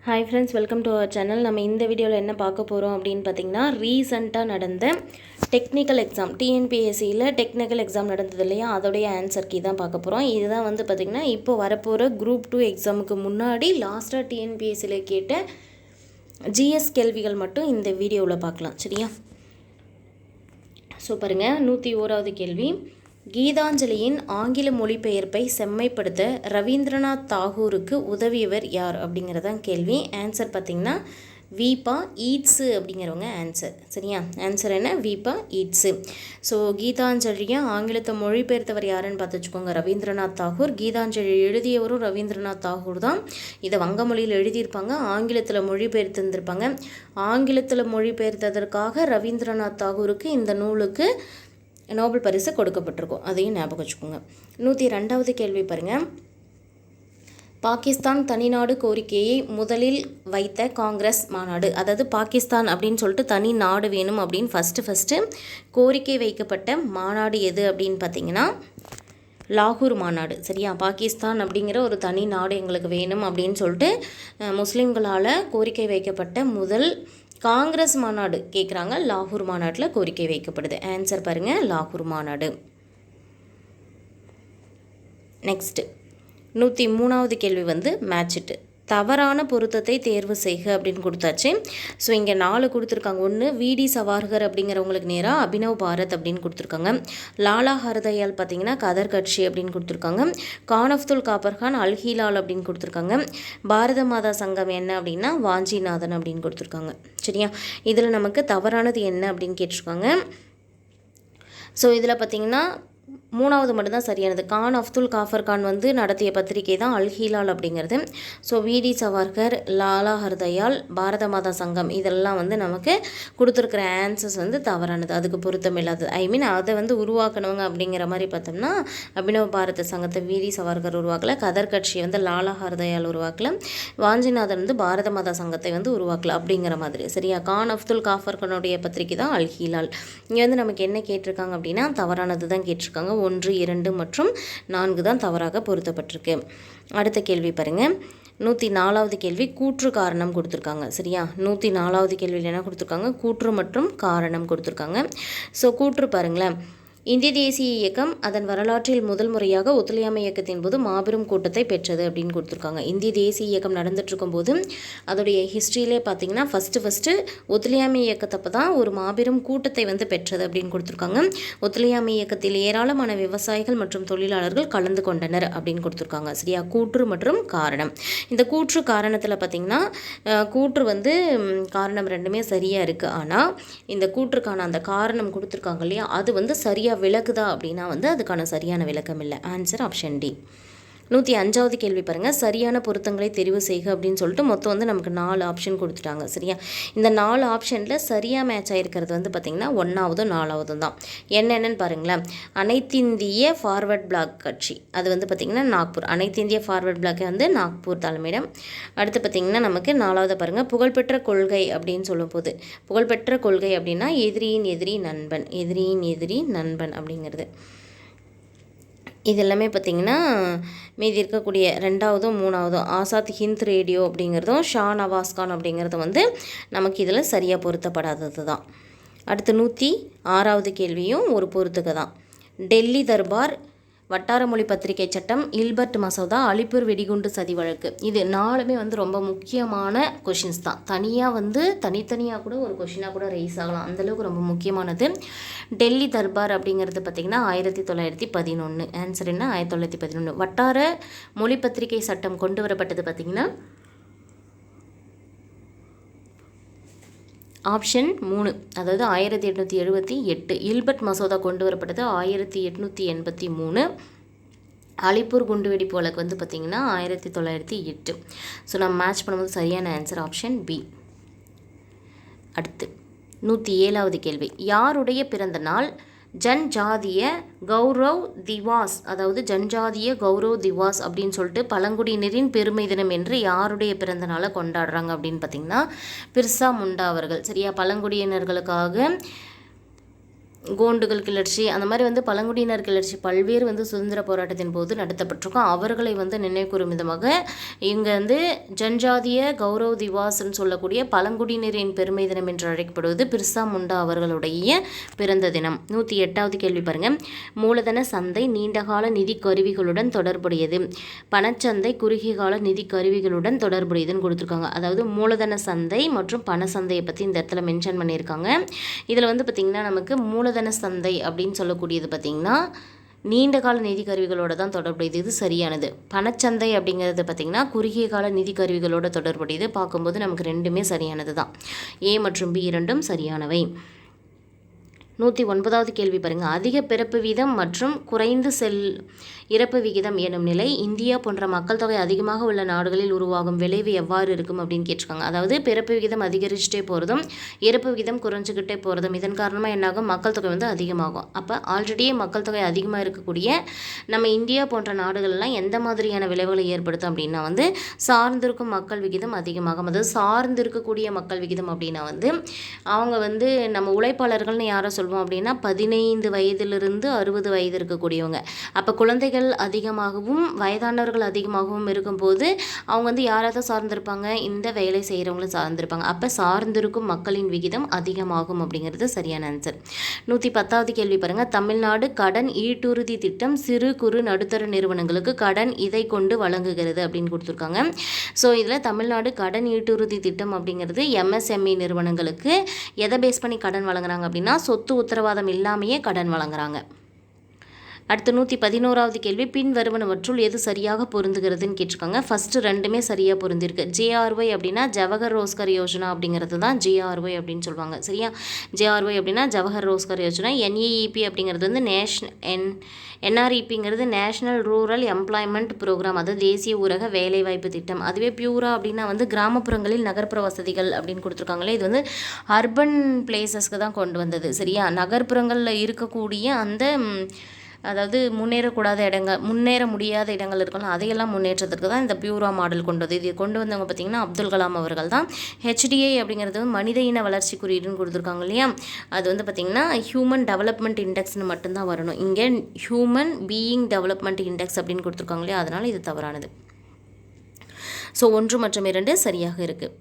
Hi friends, welcome to our channel. நம்ம இந்த வீடியோவில் என்ன பார்க்க போகிறோம் அப்படின்னு பார்த்தீங்கன்னா, ரீசெண்டாக நடந்த டெக்னிக்கல் எக்ஸாம் டிஎன்பிஎஸ்சியில் டெக்னிக்கல் எக்ஸாம் நடந்தது இல்லையா, அதோடைய ஆன்சர் கீ தான் பார்க்க போகிறோம். இதுதான் வந்து பார்த்திங்கன்னா இப்போ வரப்போகிற குரூப் 2 எக்ஸாமுக்கு முன்னாடி லாஸ்ட்டாக டிஎன்பிஎஸ்சியில் கேட்ட ஜிஎஸ் கேள்விகள் மட்டும் இந்த வீடியோவில் பார்க்கலாம். சரியா? ஸோ பாருங்கள், 101வது கேள்வி. கீதாஞ்சலியின் ஆங்கில மொழிபெயர்ப்பை செம்மைப்படுத்த ரவீந்திரநாத் தாகூருக்கு உதவியவர் யார் அப்படிங்கிறதான் கேள்வி. ஆன்சர் பார்த்திங்கன்னா வீபா ஈட்ஸு அப்படிங்கிறவங்க ஆன்சர். சரியா? ஆன்சர் என்ன? வீபா ஈட்ஸு. ஸோ கீதாஞ்சலியை ஆங்கிலத்தை மொழிபெயர்த்தவர் யாருன்னு பார்த்து வச்சுக்கோங்க, ரவீந்திரநாத் தாகூர். கீதாஞ்சலி எழுதியவரும் ரவீந்திரநாத் தாகூர் தான். இதை வங்க மொழியில் எழுதியிருப்பாங்க, ஆங்கிலத்தில் மொழிபெயர்த்திருந்திருப்பாங்க. ஆங்கிலத்தில் மொழிபெயர்த்ததற்காக ரவீந்திரநாத் தாகூருக்கு இந்த நூலுக்கு நோபல் பரிசு கொடுக்கப்பட்டிருக்கும், அதையும் ஞாபகம் வச்சுக்கோங்க. 102வது கேள்வி பாருங்கள். பாகிஸ்தான் தனிநாடு கோரிக்கையை முதலில் வைத்த காங்கிரஸ் மாநாடு, அதாவது பாகிஸ்தான் அப்படின்னு சொல்லிட்டு தனி நாடு வேணும் அப்படின்னு ஃபஸ்ட்டு கோரிக்கை வைக்கப்பட்ட மாநாடு எது அப்படின்னு பார்த்தீங்கன்னா லாகூர் மாநாடு. சரியா? பாகிஸ்தான் அப்படிங்கிற ஒரு தனி நாடு எங்களுக்கு வேணும் அப்படின்னு சொல்லிட்டு முஸ்லீம்களால் கோரிக்கை வைக்கப்பட்ட முதல் காங்கிரஸ் மாநாடு கேட்குறாங்க. லாகூர் மாநாட்டில் கோரிக்கை வைக்கப்படுது. ஆன்சர் பாருங்கள், லாகூர் மாநாடு. நெக்ஸ்ட்டு 103வது கேள்வி வந்து மேட்சிட்டு. தவறான பொருத்தத்தை தேர்வு செய்க அப்படின்னு கொடுத்தாச்சு. ஸோ இங்கே 4 கொடுத்துருக்காங்க. ஒன்று விடி சவார்கர் அப்படிங்கிறவங்களுக்கு நேராக அபினவ் பாரத் அப்படின்னு கொடுத்துருக்காங்க. லாலா ஹர்தயால் பார்த்தீங்கன்னா கதர் கட்சி அப்படின்னு கொடுத்துருக்காங்க. கான் அப்துல் காபர்கான் அல்ஹிலால் அப்படின்னு கொடுத்துருக்காங்க. பாரத மாதா சங்கம் என்ன அப்படின்னா வாஞ்சிநாதன் அப்படின்னு கொடுத்துருக்காங்க. சரியா? இதில் நமக்கு தவறானது என்ன அப்படின்னு கேட்டிருக்காங்க. ஸோ இதில் பார்த்தீங்கன்னா 3வது மட்டும்தான் சரியானது. கான் அப்துல் கான் வந்து நடத்திய பத்திரிகை தான் அல்ஹிலால் அப்படிங்கிறது. ஸோ விடி சவார்கர், லாலா ஹர்தயால், பாரத மாதா சங்கம் இதெல்லாம் வந்து நமக்கு கொடுத்துருக்குற ஆன்சர்ஸ் வந்து தவறானது, அதுக்கு பொருத்தம் இல்லாதது. அதை வந்து உருவாக்கணுங்க அப்படிங்கிற மாதிரி பார்த்தோம்னா அபினவ் பாரத சங்கத்தை விடி சவார்கர் உருவாக்கல, கதர் கட்சியை வந்து லாலா ஹர்தயால் உருவாக்கல, வாஞ்சிநாதன் வந்து பாரத மாதா சங்கத்தை வந்து உருவாக்கல அப்படிங்கிற மாதிரி. சரியா? கான் அப்துல் கானுடைய பத்திரிகை தான் அல்ஹிலால். இங்கே வந்து நமக்கு என்ன கேட்டிருக்காங்க அப்படின்னா தவறானது தான் கேட்டிருக்காங்க. 1, 2 மற்றும் 4 தான் தவறாக பொருத்தப்பட்டிருக்கு. அடுத்த கேள்வி பாருங்கள். 104வது கேள்வி கூற்று காரணம் கொடுத்துருக்காங்க. சரியா? 104வது கேள்வியில் என்ன கொடுத்துருக்காங்க? கூற்று மற்றும் காரணம் கொடுத்துருக்காங்க. ஸோ கூற்று பாருங்களேன். இந்திய தேசிய இயக்கம் அதன் வரலாற்றில் முதல் முறையாக ஒத்துழையாமை இயக்கத்தின் போது மாபெரும் கூட்டத்தை பெற்றது அப்படின்னு கொடுத்துருக்காங்க. இந்திய தேசிய இயக்கம் நடந்துட்டு இருக்கும்போது அதோடைய ஹிஸ்ட்ரியிலே பார்த்தீங்கன்னா ஃபஸ்ட்டு ஒத்துழையாமை இயக்கத்தப்போ தான் ஒரு மாபெரும் கூட்டத்தை வந்து பெற்றது அப்படின்னு கொடுத்துருக்காங்க. ஒத்துழையாமை இயக்கத்தில் ஏராளமான விவசாயிகள் மற்றும் தொழிலாளர்கள் கலந்து கொண்டனர் அப்படின்னு கொடுத்துருக்காங்க. சரியா? கூற்று மற்றும் காரணம். இந்த கூற்று காரணத்தில் பார்த்தீங்கன்னா கூற்று வந்து காரணம் ரெண்டுமே சரியாக இருக்குது. ஆனால் இந்த கூற்றுக்கான அந்த காரணம் கொடுத்துருக்காங்க இல்லையா, அது வந்து சரியாக விளக்குதா அப்படின்னா வந்து அதுக்கான சரியான விளக்கம் இல்லை. Answer option D. 105வது கேள்வி பாருங்கள். சரியான பொருத்தங்களை தெரிவு செய்க அப்படின்னு சொல்லிட்டு மொத்தம் வந்து நமக்கு 4 ஆப்ஷன் கொடுத்துட்டாங்க. சரியா? இந்த 4 ஆப்ஷனில் சரியாக மேட்ச் ஆகிருக்கிறது வந்து பார்த்திங்கன்னா 1வது 4வது தான். என்னென்னு பாருங்களேன். அனைத்திந்திய ஃபார்வர்ட் பிளாக் கட்சி, அது வந்து பார்த்திங்கன்னா நாக்பூர். அனைத்திந்திய ஃபார்வர்ட் பிளாக்கை வந்து நாக்பூர் தலைமையிடம். அடுத்து பார்த்திங்கன்னா நமக்கு 4வது பாருங்கள். புகழ்பெற்ற கொள்கை அப்படின்னு சொல்லும் போது புகழ்பெற்ற கொள்கை அப்படின்னா எதிரியின் எதிரி நண்பன், எதிரியின் எதிரி நண்பன் அப்படிங்கிறது. இது எல்லாமே பார்த்திங்கன்னா மீதி இருக்கக்கூடிய 2வதும் 3வதும் ஆசாத் ஹிந்த் ரேடியோ அப்படிங்கிறதும் ஷா நவாஸ் கான் அப்படிங்கிறதும் வந்து நமக்கு இதில் சரியாக பொருத்தப்படாதது தான். அடுத்து 106வது கேள்வியும் ஒரு பொருத்துக்க தான். டெல்லி தர்பார், வட்டார மொழி பத்திரிகை சட்டம், இல்பர்ட் மசோதா, அலிப்பூர் வெடிகுண்டு சதி வழக்கு, இது 4மே வந்து ரொம்ப முக்கியமான கொஷின்ஸ் தான். தனியாக வந்து தனித்தனியாக கூட ஒரு கொஷினாக கூட ரைஸ் ஆகலாம், அந்தளவுக்கு ரொம்ப முக்கியமானது. டெல்லி தர்பார் அப்படிங்கிறது பார்த்திங்கன்னா 1911. ஆன்சர் என்ன? 1911. வட்டார மொழி பத்திரிகை சட்டம் கொண்டு வரப்பட்டது பார்த்திங்கன்னா ஆப்ஷன் 3, அதாவது 1878. இல்பர்ட் மசோதா கொண்டு வரப்பட்டது 1883. அலிப்பூர் குண்டுவெடிப்பு வழக்கு வந்து பார்த்திங்கன்னா 1908. ஸோ நம்ம மேட்ச் பண்ணும்போது சரியான ஆன்சர் ஆப்ஷன் பி. அடுத்து 107வது கேள்வி. யாருடைய பிறந்த நாள் ஜன்ஜாதிய கௌரவ் திவாஸ், அதாவது ஜன்ஜாதிய கௌரவ் திவாஸ் அப்படின்னு சொல்லிட்டு பழங்குடியினரின் பெருமை தினம் என்று யாருடைய பிறந்த நாளை கொண்டாடுறாங்க அப்படின்னு பார்த்திங்கன்னா பிர்சா முண்டா அவர்கள். சரியா? பழங்குடியினர்களுக்காக கோண்டுகள் கிளர்ச்சி அந்த மாதிரி வந்து பழங்குடியினர் கிளர்ச்சி பல்வேறு வந்து சுதந்திர போராட்டத்தின் போது நடத்தப்பட்டிருக்கும். அவர்களை வந்து நினைவுகூரும் விதமாக இங்கே வந்து ஜன்ஜாதிய கௌரவ் திவாஸ்ன்னு சொல்லக்கூடிய பழங்குடியினரின் பெருமை தினம் என்று அழைக்கப்படுவது பிர்சா முண்டா அவர்களுடைய பிறந்த தினம். 108வது கேள்வி பாருங்கள். மூலதன சந்தை நீண்டகால நிதி கருவிகளுடன் தொடர்புடையது. பணச்சந்தை குறுகிய கால நிதி கருவிகளுடன் தொடர்புடையதுன்னு கொடுத்துருக்காங்க. அதாவது மூலதன சந்தை மற்றும் பண சந்தையை பற்றி இந்த இடத்துல மென்ஷன் பண்ணியிருக்காங்க. இதில் வந்து பார்த்திங்கன்னா நமக்கு மூலதன சந்தை அப்படின்னு சொல்லக்கூடியது பார்த்திங்கன்னா நீண்ட கால நிதி கருவிகளோடு தான் தொடர்புடையது. இது சரியானது. பணச்சந்தை அப்படிங்கிறது பார்த்திங்கன்னா குறுகிய கால நிதி கருவிகளோடு தொடர்புடையது. பார்க்கும்போது நமக்கு ரெண்டுமே சரியானது தான். ஏ மற்றும் பி இரண்டும் சரியானவை. 109வது கேள்வி பாருங்கள். அதிக பிறப்பு வீதம் மற்றும் குறைந்து இறப்பு விகிதம் எனும் நிலை இந்தியா போன்ற மக்கள் தொகை அதிகமாக உள்ள நாடுகளில் உருவாகும் விளைவு எவ்வாறு இருக்கும் அப்படின்னு கேட்டிருக்காங்க. அதாவது பிறப்பு விகிதம் அதிகரிச்சுட்டே போகிறதும் இறப்பு விகிதம் குறைஞ்சிக்கிட்டே போகிறதும் இதன் காரணமாக என்னாகும், மக்கள் தொகை வந்து அதிகமாகும். அப்போ ஆல்ரெடியே மக்கள் தொகை அதிகமாக இருக்கக்கூடிய நம்ம இந்தியா போன்ற நாடுகள்லாம் எந்த மாதிரியான விளைவுகளை ஏற்படுத்தும் அப்படின்னா வந்து சார்ந்திருக்கும் மக்கள் விகிதம் அதிகமாகும். அதாவது சார்ந்து இருக்கக்கூடிய மக்கள் விகிதம் அப்படின்னா வந்து அவங்க வந்து நம்ம உழைப்பாளர்கள்னு யாரை சொல்லுவோம் அப்படின்னா 15 வயதிலிருந்து 60 வயது இருக்கக்கூடியவங்க. அப்போ குழந்தைகள் அதிகமாகவும் வயதானவர்கள் அதிகமாகவும் இருக்கும்போது அவங்க வந்து யாரை தான் சார்ந்திருப்பாங்க, இந்த வேலை செய்கிறவங்கள சார்ந்திருப்பாங்க. அப்போ சார்ந்திருக்கும் மக்களின் விகிதம் அதிகமாகும் அப்படிங்கிறது சரியான ஆன்சர். 110வது கேள்வி பாருங்கள். தமிழ்நாடு கடன் ஈட்டுறுதி திட்டம் சிறு குறு நடுத்தர நிறுவனங்களுக்கு கடன் இதை கொண்டு வழங்குகிறது அப்படின்னு கொடுத்துருக்காங்க. ஸோ இதில் தமிழ்நாடு கடன் ஈட்டுறுதி திட்டம் அப்படிங்கிறது MSME நிறுவனங்களுக்கு எதை பேஸ் பண்ணி கடன் வழங்குறாங்க அப்படின்னா சொத்து உத்தரவாதம் இல்லாமையே கடன் வழங்குறாங்க. அடுத்து 111வது கேள்வி. பின் வருவனவற்றுள் எது சரியாக பொருந்துகிறதுன்னு கேட்டிருக்காங்க. ஃபஸ்ட்டு ரெண்டுமே சரியாக பொருந்திருக்கு. JRY அப்படின்னா ஜவஹர் ரோஸ்கர் யோஜனா அப்படிங்கிறது தான் JRY அப்படின்னு சொல்லுவாங்க. சரியா? JRY அப்படின்னா ஜவஹர் ரோஸ்கர் யோஜனா. NEEP அப்படிங்கிறது வந்து NREPங்கிறது நேஷ்னல் ரூரல் எம்ப்ளாய்மெண்ட் ப்ரோக்ராம், அது தேசிய ஊரக வேலைவாய்ப்பு திட்டம். அதுவே பியூரா அப்படின்னா வந்து கிராமப்புறங்களில் நகர்ப்புற வசதிகள் அப்படின்னு கொடுத்துருக்காங்களே, இது வந்து அர்பன் பிளேசஸ்க்கு தான் கொண்டு வந்தது. சரியா? நகர்ப்புறங்களில் இருக்கக்கூடிய அந்த அதாவது முன்னேற முடியாத இடங்கள் இருக்கலாம், அதையெல்லாம் முன்னேற்றத்திற்கு தான் இந்த பியூரா மாடல் கொண்டு வந்து இது கொண்டு வந்தவங்க பார்த்திங்கன்னா அப்துல் கலாம் அவர்கள் தான். HDI அப்படிங்கிறது மனித இன வளர்ச்சி குறியீடுன்னு கொடுத்துருக்காங்க இல்லையா, அது வந்து பார்த்திங்கன்னா ஹியூமன் டெவலப்மெண்ட் இண்டெக்ஸ்னு மட்டும்தான் வரணும். இங்கே ஹியூமன் பீயிங் டெவலப்மெண்ட் இண்டெக்ஸ் அப்படின்னு கொடுத்துருக்காங்க இல்லையா, அதனால் இது தவறானது. ஸோ 1 மற்றும் 2 சரியாக இருக்குது.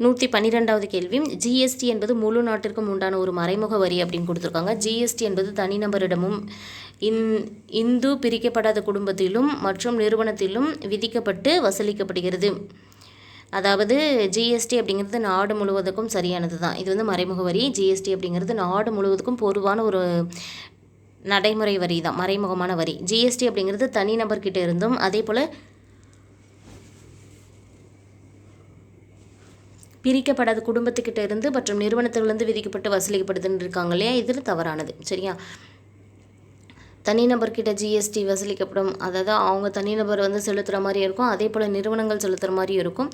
112வது கேள்வி. GST என்பது முழு நாட்டிற்கும் உண்டான ஒரு மறைமுக வரி அப்படின்னு கொடுத்துருக்காங்க. GST என்பது தனிநபரிடமும் இந்து பிரிக்கப்படாத குடும்பத்திலும் மற்றும் நிறுவனத்திலும் விதிக்கப்பட்டு வசூலிக்கப்படுகிறது. அதாவது GST அப்படிங்கிறது நாடு முழுவதுக்கும் சரியானது தான். இது வந்து மறைமுக வரி. GST அப்படிங்கிறது நாடு முழுவதுக்கும் பொதுவான ஒரு நடைமுறை வரி தான், மறைமுகமான வரி. GST அப்படிங்கிறது தனிநபர்கிட்ட இருந்தும் அதே போல் பிரிக்கப்படாத குடும்பத்துக்கிட்ட இருந்து மற்றும் நிறுவனத்திலிருந்து விதிக்கப்பட்டு வசூலிக்கப்படுதுன்னு இருக்காங்க இல்லையா, இதில் தவறானது. சரியா? தனிநபர்கிட்ட GST வசூலிக்கப்படும், அதாவது அவங்க தனிநபர் வந்து செலுத்துகிற மாதிரி இருக்கும், அதே போல் நிறுவனங்கள் செலுத்துகிற மாதிரி இருக்கும்.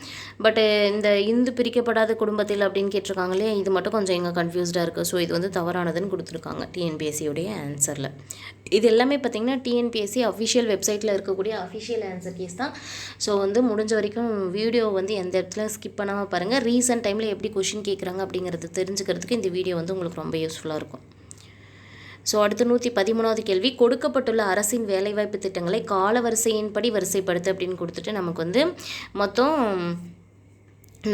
பட் இந்த இந்து பிரிக்கப்படாத குடும்பத்தில் அப்படின்னு கேட்டிருக்காங்க இல்லையா, இது மட்டும் கொஞ்சம் எங்கே கன்ஃபியூஸ்டாக இருக்குது. ஸோ இது வந்து தவறானதுன்னு கொடுத்துருக்காங்க TNPSC-உடைய ஆன்சரில். இது எல்லாமே பார்த்திங்கன்னா TNPSC அஃபிஷியல் வெப்சைட்டில் இருக்கக்கூடிய அஃபிஷியல் ஆன்சர் கேஸ் தான். ஸோ வந்து முடிஞ்ச வரைக்கும் வீடியோ வந்து எந்த இடத்துல ஸ்கிப் பண்ணாமல் பாருங்கள். ரீசன்ட் டைமில் எப்படி கொஷின் கேட்குறாங்க அப்படிங்கிறது தெரிஞ்சுக்கிறதுக்கு இந்த வீடியோ வந்து உங்களுக்கு ரொம்ப யூஸ்ஃபுல்லாக இருக்கும். ஸோ அடுத்து 113வது கேள்வி. கொடுக்கப்பட்டுள்ள அரசின் வேலைவாய்ப்பு திட்டங்களை காலவரிசையின்படி வரிசைப்படுத்து அப்படின்னு கொடுத்துட்டு நமக்கு வந்து மொத்தம்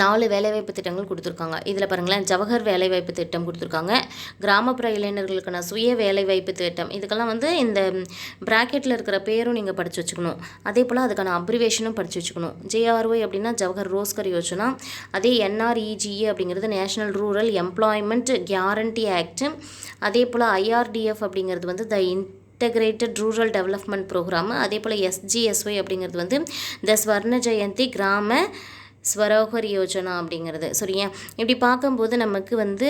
4 வேலைவாய்ப்பு திட்டங்கள் கொடுத்துருக்காங்க. இதில் பாருங்களேன், ஜவஹர் வேலைவாய்ப்பு திட்டம் கொடுத்துருக்காங்க, கிராமப்புற இளைஞர்களுக்கான சுய வேலைவாய்ப்பு திட்டம். இதுக்கெல்லாம் வந்து இந்த ப்ராக்கெட்டில் இருக்கிற பேரும் நீங்கள் படித்து வச்சுக்கணும், அதே போல் அதுக்கான அப்ரிவேஷனும் படித்து வச்சுக்கணும். JRY அப்படின்னா ஜவஹர் ரோஸ்கர் யோஜனா, அதே NREGA அப்படிங்கிறது national rural employment guarantee act, அதே போல் IRDF அப்படிங்கிறது வந்து இன்டகிரேட்டட் ரூரல் டெவலப்மெண்ட் ப்ரோக்ராம், அதே போல் SGSY அப்படிங்கிறது வந்து த ஸ்வர்ண ஜெயந்தி கிராம ஸ்வரோகர் யோஜனா அப்படிங்கிறது. சரியா? இப்படி பார்க்கும்போது நமக்கு வந்து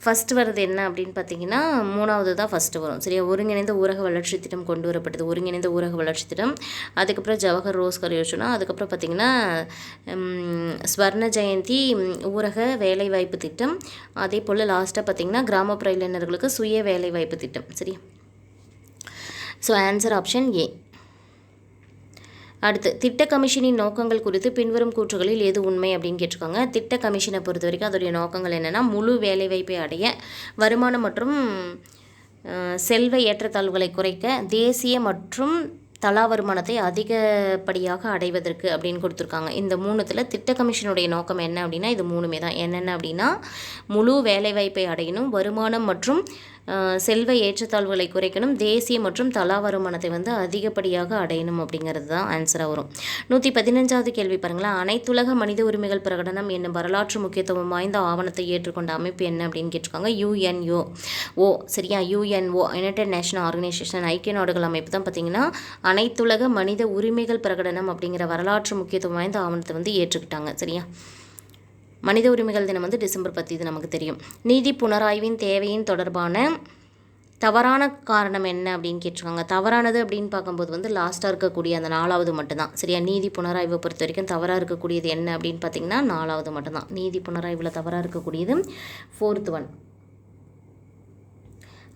ஃபஸ்ட்டு வர்றது என்ன அப்படின்னு பார்த்தீங்கன்னா 3வது தான் ஃபஸ்ட்டு வரும். சரியா? ஒருங்கிணைந்த ஊரக வளர்ச்சி திட்டம் கொண்டு வரப்பட்டது, ஒருங்கிணைந்த ஊரக வளர்ச்சி திட்டம். அதுக்கப்புறம் ஜவஹர் ரோஸ்கர் யோஜனா, அதுக்கப்புறம் பார்த்திங்கன்னா ஸ்வர்ண ஜெயந்தி ஊரக வேலைவாய்ப்பு திட்டம், அதே போல் லாஸ்ட்டாக பார்த்திங்கன்னா கிராமப்புற இளைஞர்களுக்கு சுய வேலைவாய்ப்பு திட்டம். சரியா? So answer option A. அடுத்து திட்ட கமிஷனின் நோக்கங்கள் குறித்து பின்வரும் கூற்றுகளில் எது உண்மை அப்படின்னு கேட்டிருக்காங்க. திட்ட கமிஷனை பொறுத்த வரைக்கும் அதோடைய நோக்கங்கள் என்னென்னா முழு வேலைவாய்ப்பை அடைய, வருமானம் மற்றும் செல்வ ஏற்றத்தாழ்வுகளை குறைக்க, தேசிய மற்றும் தலா வருமானத்தை அதிகப்படியாக அடைவதற்கு அப்படின்னு கொடுத்துருக்காங்க. இந்த மூணுத்தில் திட்ட கமிஷனுடைய நோக்கம் என்ன அப்படின்னா இது மூணுமே தான். என்னென்ன அப்படின்னா முழு வேலைவாய்ப்பை அடையணும், வருமானம் மற்றும் செல்வ ஏற்றத்தாழ்வுகளை குறைக்கணும், தேசிய மற்றும் தலா வருமானத்தை வந்து அதிகப்படியாக அடையணும் அப்படிங்கிறது தான் ஆன்சராக வரும். 115வது கேள்வி பாருங்களேன். அனைத்துலக மனித உரிமைகள் பிரகடனம் என்னும் வரலாற்று முக்கியத்துவம் வாய்ந்த ஆவணத்தை ஏற்றுக்கொண்ட அமைப்பு என்ன அப்படின்னு கேட்டிருக்காங்க. UNO. சரியா, UNO யுனைடெட் நேஷனல் ஆர்கனைசேஷன், ஐக்கிய நாடுகள் அமைப்பு தான் பார்த்திங்கன்னா அனைத்துலக மனித உரிமைகள் பிரகடனம் அப்படிங்கிற வரலாற்று முக்கியத்துவம் வாய்ந்த ஆவணத்தை வந்து ஏற்றுக்கிட்டாங்க. சரியா, மனித உரிமைகள் தினம் வந்து டிசம்பர் 10, இது நமக்கு தெரியும். நீதி புனராய்வின் தேவையின் தொடர்பான தவறான காரணம் என்ன அப்படின்னு கேட்டிருக்காங்க. தவறானது அப்படின்னு பார்க்கும்போது வந்து லாஸ்ட்டாக இருக்கக்கூடிய அந்த 4வது மட்டும்தான். சரியா, நீதி புனராய்வை பொறுத்த வரைக்கும் தவறாக இருக்கக்கூடியது என்ன அப்படின்னு பார்த்தீங்கன்னா 4வது மட்டும்தான். நீதி புனராய்வில் தவறாக இருக்கக்கூடியது 4th ஒன்.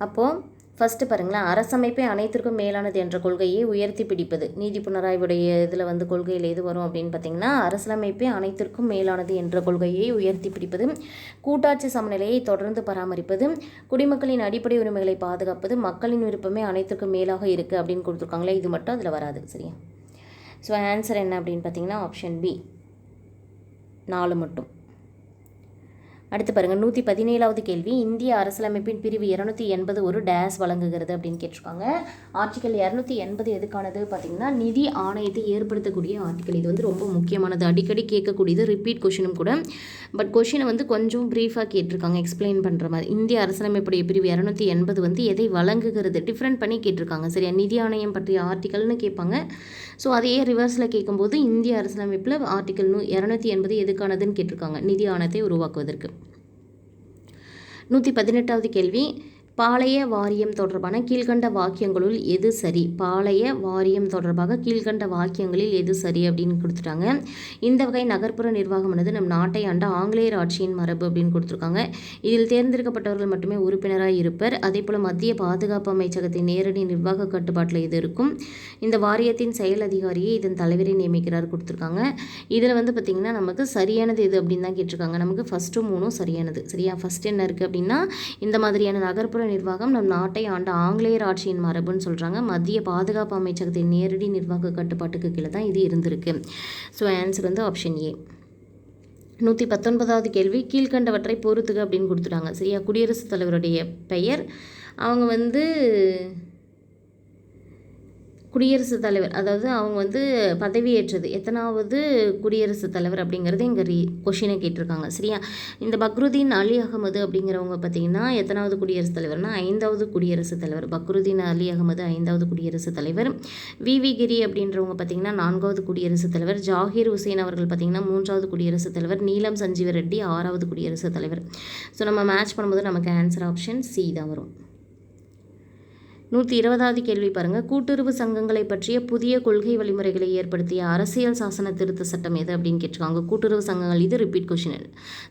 அப்போது ஃபஸ்ட்டு பாருங்களேன், அரசமைப்பை அனைத்திற்கும் மேலானது என்ற கொள்கையை உயர்த்தி பிடிப்பது. நீதி புனராய்வுடைய இதில் வந்து கொள்கையில் எது வரும் அப்படின்னு பார்த்தீங்கன்னா அரசியலமைப்பை அனைத்திற்கும் மேலானது என்ற கொள்கையை உயர்த்தி பிடிப்பது, கூட்டாட்சி சமநிலையை தொடர்ந்து பராமரிப்பது, குடிமக்களின் அடிப்படை உரிமைகளை பாதுகாப்பது, மக்களின் விருப்பமே அனைத்திற்கும் மேலாக இருக்குது அப்படின்னு கொடுத்துருக்காங்களே, இது மட்டும் அதில் வராது. சரியா, ஸோ ஆன்சர் என்ன அப்படின்னு பார்த்தீங்கன்னா ஆப்ஷன் பி 4 மட்டும். அடுத்து பாருங்கள் 117வது கேள்வி. இந்திய அரசியலமைப்பின் பிரிவு 280 ஒரு டேஸ் வழங்குகிறது அப்படின்னு கேட்டிருக்காங்க. ஆர்டிகல் 280 எதுக்கானது பார்த்தீங்கன்னா நிதி ஆணையத்தை ஏற்படுத்தக்கூடிய ஆர்டிகல். இது வந்து ரொம்ப முக்கியமானது, அடிக்கடி கேட்கக்கூடியது, ரிப்பீட் கொஷினும் கூட. பட் கொஷினை வந்து கொஞ்சம் ப்ரீஃபாக கேட்டிருக்காங்க, எக்ஸ்பிளைன் பண்ணுற மாதிரி. இந்திய அரசியலமைப்புடைய பிரிவு 280 வந்து எதை வழங்குகிறது, டிஃப்ரெண்ட் பண்ணி கேட்டிருக்காங்க. சரியா, நிதி ஆணையம் பற்றிய ஆர்டிகல்னு கேட்பாங்க. ஸோ அதையே ரிவர்ஸில் கேட்கும்போது இந்திய அரசியலமைப்பில் ஆர்டிகல் 280 எதுக்கானதுன்னு கேட்டிருக்காங்க, நிதி ஆணையத்தை உருவாக்குவதற்கு. 118வது கேள்வி. பாளைய வாரியம் தொடர்பான கீழ்கண்ட வாக்கியங்களுள் எது சரி? பாளைய வாரியம் தொடர்பாக கீழ்கண்ட வாக்கியங்களில் எது சரி அப்படின்னு கொடுத்துட்டாங்க. இந்த வகை நகர்ப்புற நிர்வாகமானது நம் நாட்டை ஆண்ட ஆங்கிலேயர் ஆட்சியின் மரபு அப்படின்னு கொடுத்துருக்காங்க. இதில் தேர்ந்தெடுக்கப்பட்டவர்கள் மட்டுமே உறுப்பினராக இருப்பர். அதே போல் மத்திய பாதுகாப்பு அமைச்சகத்தின் நேரடி நிர்வாக கட்டுப்பாட்டில் இது இருக்கும். இந்த வாரியத்தின் செயல் அதிகாரியை இதன் தலைவரை நியமிக்கிறார் கொடுத்துருக்காங்க. இதில் வந்து பார்த்திங்கன்னா நமக்கு சரியானது எது அப்படின்னு தான் கேட்டிருக்காங்க. நமக்கு ஃபஸ்ட்டு 3ம் சரியானது. சரியா, ஃபஸ்ட் என்ன இருக்குது அப்படின்னா இந்த மாதிரியான நகர்ப்புற நிர்வாகம் நம் நாட்டை ஆண்ட ஆங்கிலேயர் ஆட்சியின் மரபுன்னு சொல்கிறாங்க. மத்திய பாதுகாப்பு அமைச்சகத்தின் நேரடி நிர்வாக கட்டுப்பாட்டுக்கு கீழே தான் இது இருந்திருக்கு. ஸோ ஆன்சர் வந்து ஆப்ஷன் ஏ. 119வது கேள்வி. கீழ்கண்டவற்றை பொறுத்துக அப்படின்னு கொடுத்துட்டாங்க. சரியா, குடியரசுத் தலைவருடைய பெயர், அவங்க வந்து குடியரசுத் தலைவர், அதாவது அவங்க வந்து பதவியேற்றது எத்தனாவது குடியரசுத் தலைவர் அப்படிங்கிறது இங்கே கொஷினை கேட்டிருக்காங்க. சரியா, இந்த பக்ருதீன் அலி அகமது அப்படிங்கிறவங்க பார்த்திங்கன்னா எத்தனாவது குடியரசுத் தலைவர்னா 5வது குடியரசுத் தலைவர். பக்ருதீன் அலி அகமது 5வது குடியரசுத் தலைவர். விவி கிரி அப்படின்றவங்க பார்த்திங்கன்னா 4வது குடியரசுத் தலைவர். ஜாகிர் ஹுசேன் அவர்கள் பார்த்திங்கன்னா 3வது குடியரசுத் தலைவர். நீலம் சஞ்சீவ ரெட்டி 6வது குடியரசுத் தலைவர். ஸோ நம்ம மேட்ச் பண்ணும்போது நமக்கு ஆன்சர் ஆப்ஷன் சி தான் வரும். 120வது கேள்வி பாருங்கள். கூட்டுறவு சங்கங்களை பற்றிய புதிய கொள்கை வழிமுறைகளை ஏற்படுத்திய அரசியல் சாசன திருத்த சட்டம் எது அப்படின்னு கேட்டிருக்காங்க. கூட்டுறவு சங்கங்கள், இது ரிப்பீட் கொஷின்.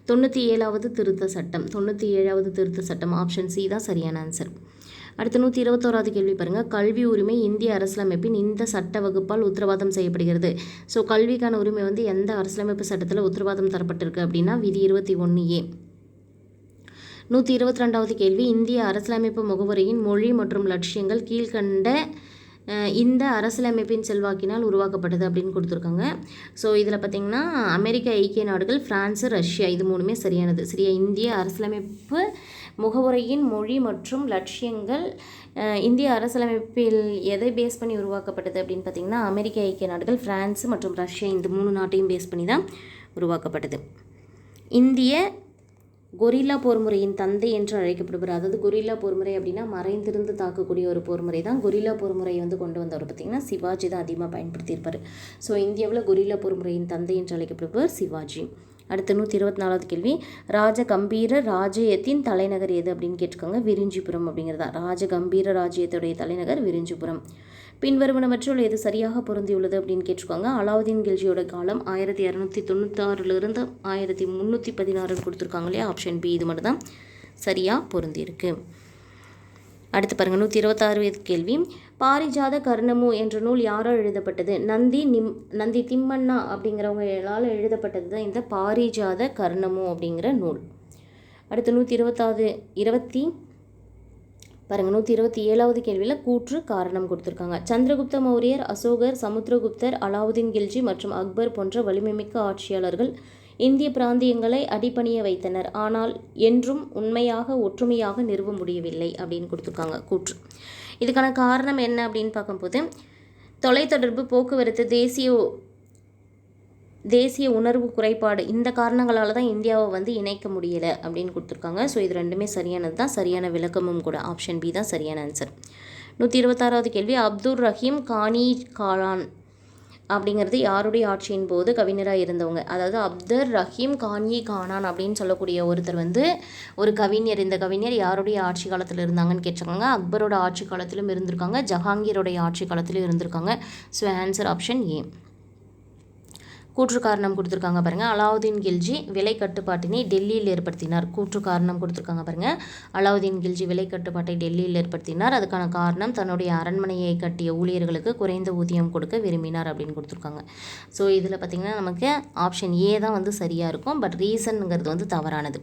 97வது திருத்த சட்டம். 97வது திருத்த சட்டம் ஆப்ஷன் சி தான் சரியான ஆன்சர். அடுத்து 121வது கேள்வி பாருங்கள். கல்வி உரிமை இந்திய அரசியலமைப்பின் இந்த சட்ட வகுப்பால் உத்தரவாதம் செய்யப்படுகிறது. ஸோ கல்விக்கான உரிமை வந்து எந்த அரசியலமைப்பு சட்டத்தில் உத்தரவாதம் தரப்பட்டிருக்கு அப்படின்னா விதி 21A. 122வது கேள்வி. இந்திய அரசியலமைப்பு முகவரியின் மொழி மற்றும் லட்சியங்கள் கீழ்கண்ட இந்த அரசியலமைப்பின் செல்வாக்கினால் உருவாக்கப்பட்டது அப்படின்னு கொடுத்துருக்காங்க. ஸோ இதில் பார்த்திங்கன்னா அமெரிக்க ஐக்கிய நாடுகள், ஃப்ரான்ஸு, ரஷ்யா, இது 3மே சரியானது. சரியா, இந்திய அரசியலமைப்பு முகவுரையின் மொழி மற்றும் லட்சியங்கள் இந்திய அரசியலமைப்பில் எதை பேஸ் பண்ணி உருவாக்கப்பட்டது அப்படின்னு பார்த்திங்கன்னா அமெரிக்க ஐக்கிய நாடுகள், ஃப்ரான்ஸு மற்றும் ரஷ்யா, இந்த 3 நாட்டையும் பேஸ் பண்ணி தான் உருவாக்கப்பட்டது. இந்திய கொரில்லா போர்முறையின் தந்தை என்று அழைக்கப்படுவார். அதாவது கொரில்லா போர்முறை அப்படின்னா மறைந்திருந்து தாக்கக்கூடிய ஒரு போர்முறை தான். கொரில்லா போர்முறையை வந்து கொண்டு வந்தவர் பார்த்திங்கன்னா சிவாஜி தான் அதிகமாக பயன்படுத்தியிருப்பார். ஸோ இந்தியாவில் கொரில்லா போர்முறையின் தந்தை என்று அழைக்கப்படுவார் சிவாஜி. அடுத்து 124வது கேள்வி. ராஜகம்பீர ராஜ்யத்தின் தலைநகர் எது அப்படின்னு கேட்டிருக்காங்க. விரிஞ்சிபுரம் அப்படிங்கிறதா. ராஜகம்பீர ராஜ்யத்துடைய தலைநகர் விரிஞ்சிபுரம். பின்வருவனவற்றுள் எது சரியாக பொருந்தியுள்ளது அப்படின்னு கேட்டிருக்காங்க. அலாவுதீன் கில்ஜியோட காலம் 1296 1316 கொடுத்துருக்காங்க இல்லையா, ஆப்ஷன் பி இது மட்டும் தான் சரியாக பொருந்தியிருக்கு. அடுத்து பாருங்கள் 126 கேள்வி. பாரிஜாத கர்ணமு என்ற நூல் யாரால் எழுதப்பட்டது? நந்தி திம்மண்ணா அப்படிங்கிறவங்களால் எழுதப்பட்டது தான் இந்த பாரிஜாத கர்ணமு அப்படிங்கிற நூல். அடுத்து 127வது கேள்வியில் கூற்று காரணம் கொடுத்துருக்காங்க. சந்திரகுப்த மௌரியர், அசோகர், சமுத்திரகுப்தர், அலாவுதீன் கில்ஜி மற்றும் அக்பர் போன்ற வலிமைமிக்க ஆட்சியாளர்கள் இந்திய பிராந்தியங்களை அடிபணிய வைத்தனர். ஆனால் என்றும் உண்மையாக ஒற்றுமையாக நிறுவ முடியவில்லை அப்படின்னு கொடுத்துருக்காங்க கூற்று. இதுக்கான காரணம் என்ன அப்படின்னு பார்க்கும்போது தொலைத்தொடர்பு, போக்குவரத்து, தேசிய உணர்வு குறைபாடு, இந்த காரணங்களால் தான் இந்தியாவை வந்து இணைக்க முடியலை அப்படின்னு கொடுத்துருக்காங்க. ஸோ இது ரெண்டுமே சரியானது தான், சரியான விளக்கமும் கூட. ஆப்ஷன் பி தான் சரியான ஆன்சர். 126வது கேள்வி. அப்துல் ரஹீம் கானி காளான் அப்படிங்கிறது யாருடைய ஆட்சியின் போது கவிஞராக இருந்தவங்க? அதாவது அப்துல் ரஹீம் கானி கானான் அப்படின்னு சொல்லக்கூடிய ஒருத்தர் வந்து ஒரு கவிஞர். இந்த கவிஞர் யாருடைய ஆட்சி காலத்தில் இருந்தாங்கன்னு கேட்டிருக்காங்க. அக்பரோட ஆட்சி காலத்திலும் இருந்திருக்காங்க, ஜஹாங்கீரோடைய ஆட்சி காலத்திலும் இருந்திருக்காங்க. So answer option A. கூற்று காரணம் கொடுத்துருக்காங்க பாருங்கள். அலாவுதீன் கில்ஜி விலை கட்டுப்பாட்டினை டெல்லியில் ஏற்படுத்தினார். கூற்று காரணம் கொடுத்துருக்காங்க பாருங்கள். அலாவுதீன் கில்ஜி விலை கட்டுப்பாட்டை டெல்லியில் ஏற்படுத்தினார். அதுக்கான காரணம் தன்னுடைய அரண்மனையை கட்டிய ஊழியர்களுக்கு குறைந்த ஊதியம் கொடுக்க விரும்பினார் அப்படின்னு கொடுத்துருக்காங்க. ஸோ இதில் பார்த்திங்கன்னா நமக்கு ஆப்ஷன் ஏ தான் வந்து சரியாக இருக்கும். பட் ரீசனுங்கிறது வந்து தவறானது.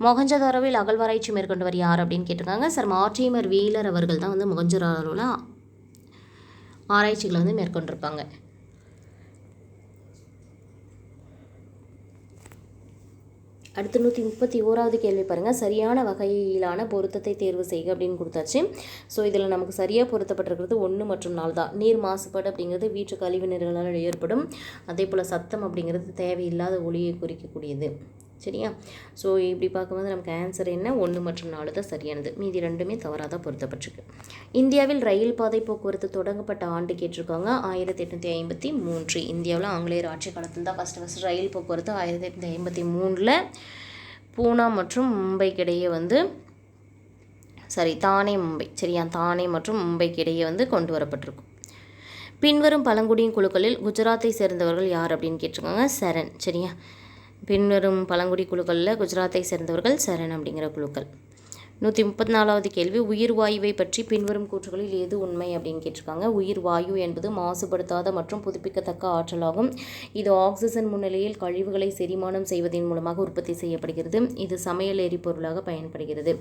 மொஹஞ்சதாரோவில் அகழ்வாராய்ச்சி மேற்கொண்டவர் யார் அப்படின்னு கேட்டிருக்காங்க. சார் மார்டிமர் வீலர் அவர்கள் தான் வந்து மொஹஞ்சதாரோவில் ஆராய்ச்சிகளை வந்து மேற்கொண்டிருப்பாங்க. அடுத்து 131வது கேள்வி பாருங்கள். சரியான வகையிலான பொருத்தத்தை தேர்வு செய்க அப்படின்னு கொடுத்தாச்சு. ஸோ இதில் நமக்கு சரியாக பொருத்தப்பட்டிருக்கிறது 1 மற்றும் 4 தான். நீர் மாசுபாடு அப்படிங்கிறது வீட்டு கழிவு நீர்களால் ஏற்படும். அதே போல் சத்தம் அப்படிங்கிறது தேவையில்லாத ஒளியை குறிக்கக்கூடியது. சரியா? ஸோ இப்படி பார்க்கும்போது நமக்கு ஆன்சர் என்ன? 1 மற்றும் 4 தான் சரியானது. மீதி ரெண்டுமே தவறாக தான் பொருத்தப்பட்டிருக்கு. இந்தியாவில் ரயில் பாதை போக்குவரத்து தொடங்கப்பட்ட ஆண்டு கேட்டிருக்காங்க. 1853. இந்தியாவில் ஆங்கிலேயர் ஆட்சி காலத்தில் தான் ஃபஸ்ட்டு ரயில் போக்குவரத்து 1853 பூனா மற்றும் மும்பைக்கு இடையே வந்து தானே மும்பை, சரியா, தானே மற்றும் மும்பைக்கு இடையே வந்து கொண்டு வரப்பட்டிருக்கும். பின்வரும் பழங்குடியின் குழுக்களில் குஜராத்தை சேர்ந்தவர்கள் யார் அப்படின்னு கேட்டிருக்காங்க. சரண். சரியா? பின்வரும் பழங்குடி குழுக்களில் குஜராத்தை சேர்ந்தவர்கள் சரண் அப்படிங்கிற குழுக்கள். 134வது கேள்வி. உயிர் வாயுவை பற்றி பின்வரும் கூற்றுகளில் எது உண்மை அப்படின்னு கேட்டிருக்காங்க. உயிர் வாயு என்பது மாசுபடுத்தாத மற்றும் புதுப்பிக்கத்தக்க ஆற்றலாகும். இது ஆக்சிஜன் முன்னிலையில் கழிவுகளை செரிமானம் செய்வதன் மூலமாக உற்பத்தி செய்யப்படுகிறது. இது சமையல் எரிபொருளாக பயன்படுகிறது.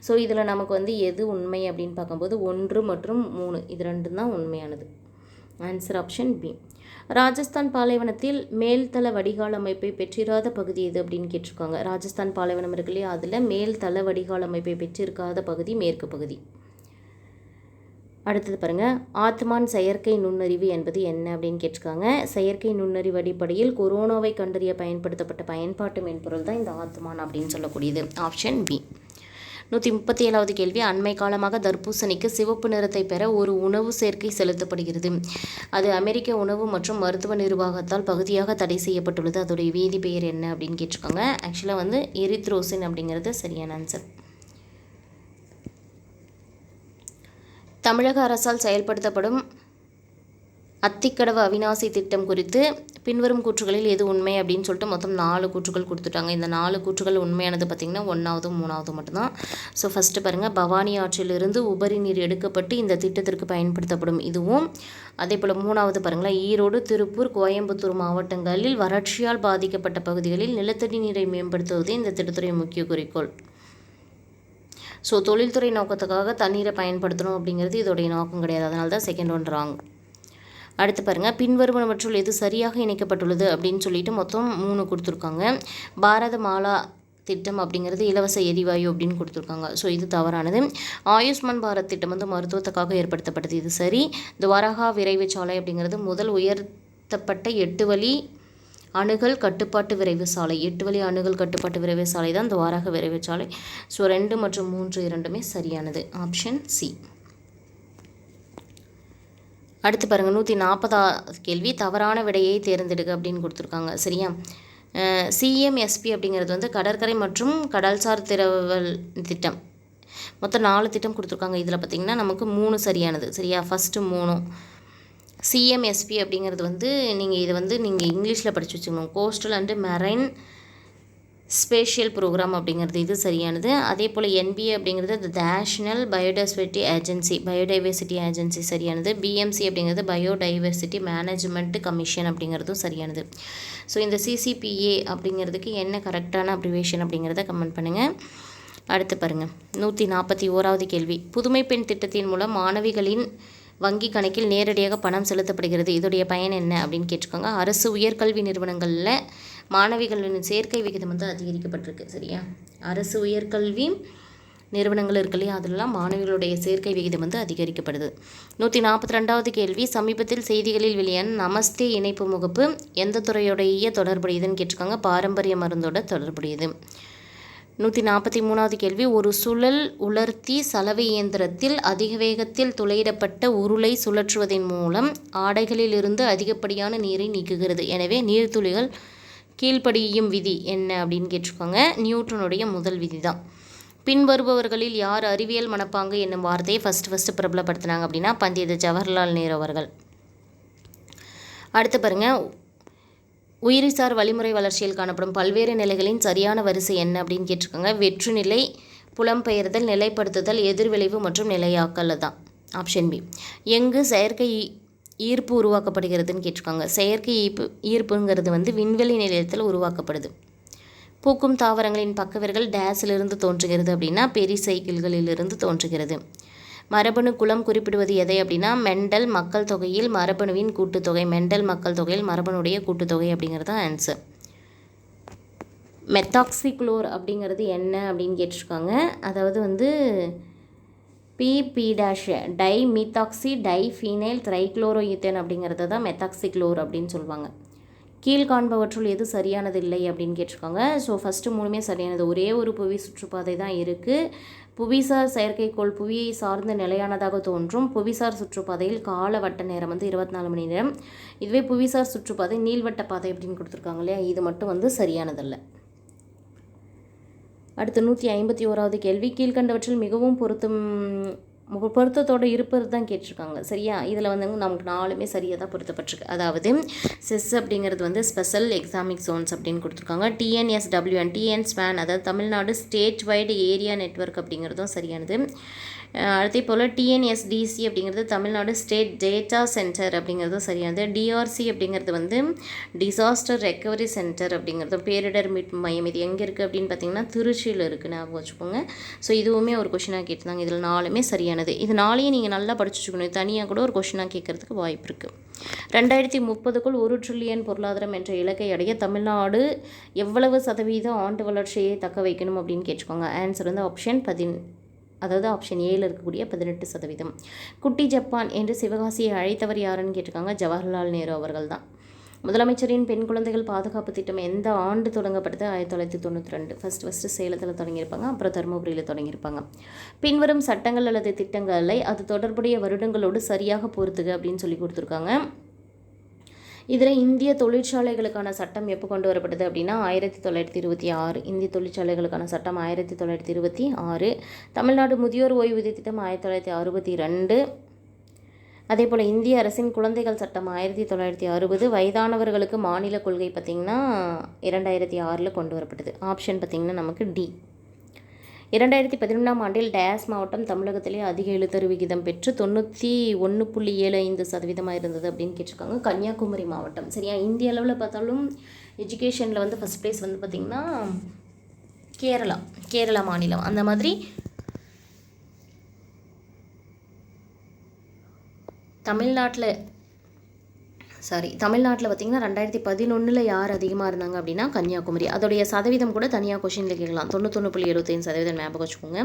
ஸோ இதில் நமக்கு வந்து எது உண்மை அப்படின்னு பார்க்கும்போது 1 மற்றும் 3 இது ரெண்டும் தான் உண்மையானது. Answer option B. ராஜஸ்தான் பாலைவனத்தில் மேல்தள வடிகால் அமைப்பை பெற்றிராத பகுதி எது அப்படின்னு கேட்டிருக்காங்க. ராஜஸ்தான் பாலைவனம் இருக்கு இல்லையா, அதில் மேல்தள வடிகால் அமைப்பை பெற்றிருக்காத பகுதி மேற்கு பகுதி. அடுத்தது பாருங்கள். ஆத்மான் செயற்கை நுண்ணறிவு என்பது என்ன அப்படின்னு கேட்டிருக்காங்க. செயற்கை நுண்ணறிவு அடிப்படையில் கொரோனாவை கண்டறிய பயன்படுத்தப்பட்ட பயன்பாட்டு மென்பொருள் தான் இந்த ஆத்மான் அப்படின்னு சொல்லக்கூடியது. Option B. 137வது கேள்வி. அண்மை காலமாக தர்பூசணிக்கு சிவப்பு நிறத்தை பெற ஒரு உணவு சேர்க்கை செலுத்தப்படுகிறது. அது அமெரிக்க உணவு மற்றும் மருத்துவ நிர்வாகத்தால் பகுதியாக தடை செய்யப்பட்டுள்ளது. அதோடைய வேதி பெயர் என்ன அப்படின்னு கேட்டிருக்காங்க. ஆக்சுவலாக வந்து எரித்ரோசின் அப்படிங்கிறது சரியான ஆன்சர். தமிழக அரசால் செயல்படுத்தப்படும் அத்திக்கடவு அவிநாசி திட்டம் குறித்து பின்வரும் கூற்றுகளில் எது உண்மை அப்படின்னு சொல்லிட்டு மொத்தம் 4 கூற்றுகள் கொடுத்துட்டாங்க. இந்த 4 கூற்றுகள் உண்மையானது பார்த்திங்கன்னா 1வது 3வது மட்டும்தான். ஸோ ஃபஸ்ட்டு பாருங்கள். பவானி ஆற்றிலிருந்து உபரி நீர் எடுக்கப்பட்டு இந்த திட்டத்திற்கு பயன்படுத்தப்படும் இதுவும். அதே போல் 3வது பாருங்களேன். ஈரோடு, திருப்பூர், கோயம்புத்தூர் மாவட்டங்களில் வறட்சியால் பாதிக்கப்பட்ட பகுதிகளில் நிலத்தடி நீரை மேம்படுத்துவது இந்த திட்டத்துடைய முக்கிய குறிக்கோள். ஸோ தொழில்துறை நோக்கத்துக்காக தண்ணீரை பயன்படுத்தணும் அப்படிங்கிறது இதோடைய நோக்கம் கிடையாது. அதனால தான் செகண்ட் ஒன் ராங். அடுத்து பாருங்கள். பின்வருவனவற்றுள் எது சரியாக இணைக்கப்பட்டுள்ளது அப்படின்னு சொல்லிட்டு மொத்தம் 3 கொடுத்துருக்காங்க. பாரத மாலா திட்டம் அப்படிங்கிறது இலவச எரிவாயு அப்படின்னு கொடுத்துருக்காங்க. ஸோ இது தவறானது. ஆயுஷ்மான் பாரத் திட்டம் வந்து மருத்துவத்துக்காக ஏற்படுத்தப்பட்டது. இது சரி. துவாரகா விரைவு சாலை அப்படிங்கிறது முதல் உயர்த்தப்பட்ட 8 வழி அணுகல் கட்டுப்பாட்டு விரைவு சாலை. 8 வழி அணுகல் கட்டுப்பாட்டு விரைவு சாலை தான் துவாரகா விரைவு சாலை. ஸோ 2 மற்றும் 3 இரண்டுமே சரியானது. Option C. அடுத்து பாருங்கள். 140வது கேள்வி. தவறான விடையை தேர்ந்தெடுக்க அப்படின்னு கொடுத்துருக்காங்க. சரியா? சிஎம்எஸ்பி அப்படிங்கிறது வந்து கடற்கரை மற்றும் கடல்சார் திரவல் திட்டம். மொத்தம் 4 திட்டம் கொடுத்துருக்காங்க. இதில் பார்த்திங்கன்னா நமக்கு 3 சரியானது. சரியா? ஃபஸ்ட்டு 3 சிஎம்எஸ்பி அப்படிங்கிறது வந்து நீங்கள் இதை வந்து நீங்கள் இங்கிலீஷில் படித்து வச்சுக்கணும். Coastal and marine spatial programme அப்படிங்கிறது இது சரியானது. அதே போல் என்பிஏ அப்படிங்கிறது நேஷ்னல் பயோடைவர்சிட்டி ஏஜென்சி சரியானது. பிஎம்சி அப்படிங்கிறது பயோடைவர்சிட்டி மேனேஜ்மெண்ட் கமிஷன் அப்படிங்கிறதும் சரியானது. ஸோ இந்த சிசிபிஏ அப்படிங்கிறதுக்கு என்ன கரெக்டான அப்ரிவேஷன் அப்படிங்கிறத கமெண்ட் பண்ணுங்கள். அடுத்து பாருங்கள் 141வது கேள்வி. புதுமை பெண் திட்டத்தின் மூலம் மாணவிகளின் வங்கி கணக்கில் நேரடியாக பணம் செலுத்தப்படுகிறது. இதோடைய பயன் என்ன அப்படின்னு கேட்டிருக்காங்க. அரசு உயர்கல்வி நிறுவனங்களில் மாணவிகளின் சேர்க்கை விகிதம் வந்து அதிகரிக்கப்பட்டிருக்கு. சரியா, அரசு உயர்கல்வி நிறுவனங்கள் இருக்கு இல்லையா, அதெல்லாம் மாணவிகளுடைய சேர்க்கை விகிதம் வந்து அதிகரிக்கப்படுது. 142வது கேள்வி. சமீபத்தில் செய்திகளில் வெளியான நமஸ்தே இணைப்பு முகப்பு எந்த துறையுடைய தொடர்புடையதுன்னு கேட்டிருக்காங்க. பாரம்பரிய மருந்தோட தொடர்புடையது. 143வது கேள்வி. ஒரு சுழல் உலர்த்தி சலவை இயந்திரத்தில் அதிக வேகத்தில் துளையிடப்பட்ட உருளை சுழற்றுவதன் மூலம் ஆடைகளில் இருந்து அதிகப்படியான நீரை நீக்குகிறது. எனவே நீர்த்துளிகள் கீழ்ப்படியும் விதி என்ன அப்படின்னு கேட்டிருக்காங்க. நியூட்டனுடைய முதல் விதி தான். பின்வருபவர்களில் யார் அறிவியல் மனப்பாங்கு என்னும் வார்த்தையை ஃபஸ்ட்டு பிரபலப்படுத்தினாங்க அப்படின்னா பண்டித ஜவஹர்லால் நேரு அவர்கள். அடுத்து பாருங்கள். உயிரிசார் வழிமுறை வளர்ச்சியில் காணப்படும் பல்வேறு நிலைகளின் சரியான வரிசை என்ன அப்படின்னு கேட்டிருக்காங்க. வெற்றுநிலை, புலம்பெயர்தல், நிலைப்படுத்துதல், எதிர்விளைவு மற்றும் நிலையாக்கல் தான் ஆப்ஷன் பி. எங்கு செயற்கை ஈர்ப்பு உருவாக்கப்படுகிறதுன்னு கேட்டிருக்காங்க. செயற்கை ஈர்ப்புங்கிறது வந்து விண்வெளி நிலையத்தில் உருவாக்கப்படுது. பூக்கும் தாவரங்களின் பக்கவேர்கள் டேஸிலிருந்து தோன்றுகிறது அப்படின்னா பெரிசைக்கிள்களிலிருந்து தோன்றுகிறது. மரபணு குலம் குறிப்பிடுவது எதை அப்படின்னா மெண்டல் மக்கள் தொகையில் மரபணுவின் கூட்டுத்தொகை. மெண்டல் மக்கள் தொகையில் மரபணுடைய கூட்டுத்தொகை அப்படிங்கிறது தான் ஆன்சர். மெத்தாக்சிக்ளோர் அப்படிங்கிறது என்ன அப்படின்னு கேட்டிருக்காங்க. அதாவது வந்து PP- di methoxy di phenyl trichloroethane அப்படிங்கிறது தான் மெத்தாக்சிக்ளோர் அப்படின்னு சொல்லுவாங்க. கீழ்காண்பவற்றுள் எது சரியானது இல்லை அப்படின்னு கேட்டிருக்காங்க. ஸோ ஃபஸ்ட்டு மூணுமே சரியானது. ஒரே ஒரு புவி சுற்றுப்பாதை தான் இருக்குது. புவிசார் செயற்கைக்கோள் புவியை சார்ந்து நிலையானதாக தோன்றும். புவிசார் சுற்றுப்பாதையில் கால வட்ட நேரம் வந்து 24 மணி நேரம். இதுவே புவிசார் சுற்றுப்பாதை நீள்வட்ட பாதை அப்படின்னு கொடுத்துருக்காங்க இல்லையா, இது மட்டும் வந்து சரியானதல்ல. அடுத்து 151வது கேள்வி. கீழ்கண்டவற்றில் மிகவும் பொருத்தத்தோடு இருப்பது தான் கேட்டிருக்காங்க. சரியா, இதில் வந்து நமக்கு 4மே சரியாக தான் பொருத்தப்பட்டிருக்கு. அதாவது செஸ் அப்படிங்கிறது வந்து ஸ்பெஷல் எக்ஸாமிக் ஜோன்ஸ் அப்படின்னு கொடுத்துருக்காங்க. TNSWN TN-SWAN அதாவது Tamil Nadu state wide area network அப்படிங்கிறதும் சரியானது. அதே போல் TNSDC அப்படிங்கிறது தமிழ்நாடு ஸ்டேட் டேட்டா சென்டர் அப்படிங்கிறதும் சரியானது. DRC அப்படிங்கிறது வந்து டிசாஸ்டர் ரெக்கவரி சென்டர் அப்படிங்கிறதும் பேரிடர் மீட்பு மையம். இது எங்கே இருக்குது அப்படின்னு பார்த்தீங்கன்னா திருச்சியில் இருக்குது, ஞாபகம் வச்சுக்கோங்க. ஸோ இதுவுமே ஒரு கொஷினாக கேட்டிருந்தாங்க. இதில் 4மே சரியானது. இது 4ஐயும் நீங்கள் நல்லா படிச்சு வச்சுக்கணும். தனியாக கூட ஒரு கொஷினாக கேட்கறதுக்கு வாய்ப்பு இருக்குது. 2030க்குள் 1 ட்ரில்லியன் பொருளாதாரம் என்ற இலக்கை அடைய தமிழ்நாடு எவ்வளவு சதவீத ஆண்டு வளர்ச்சியை தக்க வைக்கணும் அப்படின்னு கேட்டுக்கோங்க. ஆன்சர் வந்து ஆப்ஷன் ஏல இருக்கக்கூடிய 18%. குட்டி ஜப்பான் என்று சிவகாசியை அழைத்தவர் யாருன்னு கேட்டிருக்காங்க. ஜவஹர்லால் நேரு அவர்கள் தான். முதலமைச்சரின் பெண் குழந்தைகள் பாதுகாப்பு திட்டம் எந்த ஆண்டு தொடங்கப்பட்டது? 1992. ஃபஸ்ட்டு சேலத்தில் தொடங்கியிருப்பாங்க, அப்புறம் தருமபுரியில் தொடங்கியிருப்பாங்க. பின்வரும் சட்டங்கள் அல்லது திட்டங்களை அது தொடர்புடைய வருடங்களோடு சரியாக பொறுத்துக அப்படின்னு சொல்லி கொடுத்துருக்காங்க. இதில் இந்திய தொழிற்சாலைகளுக்கான சட்டம் எப்போ கொண்டு வரப்பட்டது அப்படின்னா 1926. இந்திய தொழிற்சாலைகளுக்கான சட்டம் 1926. தமிழ்நாடு முதியோர் ஓய்வூதிய திட்டம் 1962. அதே போல் இந்திய அரசின் குழந்தைகள் சட்டம் 1960. வயதானவர்களுக்கு மாநில கொள்கை பார்த்திங்கன்னா 2006 கொண்டு வரப்பட்டது. ஆப்ஷன் பார்த்திங்கன்னா நமக்கு டி. 2011ஆம் ஆண்டில் டேஸ் மாவட்டம் தமிழகத்திலே அதிக எழுத்தறிவு விகிதம் பெற்று 91.75% இருந்தது அப்படின்னு கேட்டிருக்காங்க. கன்னியாகுமரி மாவட்டம். சரியா, இந்திய அளவில் பார்த்தாலும் எஜுகேஷனில் வந்து ஃபஸ்ட் ப்ளேஸ் வந்து பார்த்திங்கன்னா கேரளா மாநிலம். அந்த மாதிரி தமிழ்நாட்டில் பார்த்திங்கன்னா 2011 யார் அதிகமாக இருந்தாங்க அப்படின்னா கன்னியாகுமரி. அதோடைய சதவீதம் கூட தனியாக கொஷினில் கேட்கலாம். 91.75% ஞாபகம் வச்சுக்கோங்க.